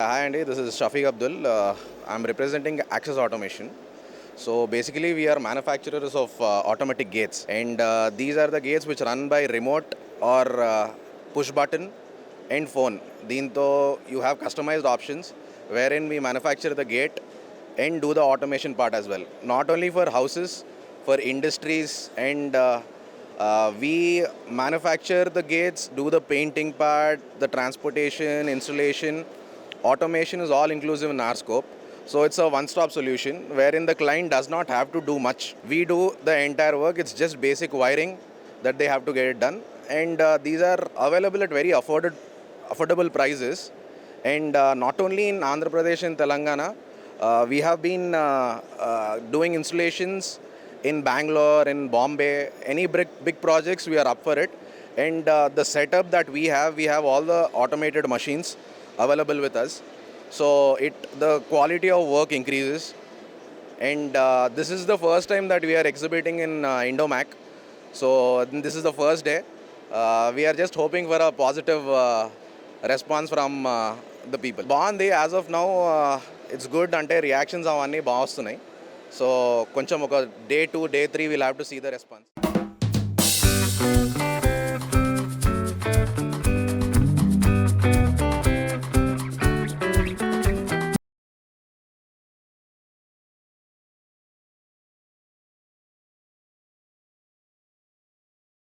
Hi Andy, this is Shafiqh Abdul. I'm representing Aacess Automation. So basically we are manufacturers of automatic gates, and these are the gates which run by remote or push button and phone. Deento you have customized options wherein we manufacture the gate and do the automation part as well. Not only for houses, for industries, and we manufacture the gates, do the painting part, the transportation, installation. Automation is all inclusive in our scope. So it's a one-stop solution wherein the client does not have to do much. We do the entire work. It's just basic wiring that they have to get it done. And these are available at very affordable prices. And not only in Andhra Pradesh and Telangana, we have been doing installations in Bangalore, in Bombay, any big projects, we are up for it. And the setup that we have all the automated machines available with us. So the quality of work increases. And this is the first time that we are exhibiting in Indomach. So this is the first day. We are just hoping for a positive response from the people. Bond as of now, it's good. Ante reactions avanni baagustunnai. So koncham oka day 2, day 3 we'll have to see the response.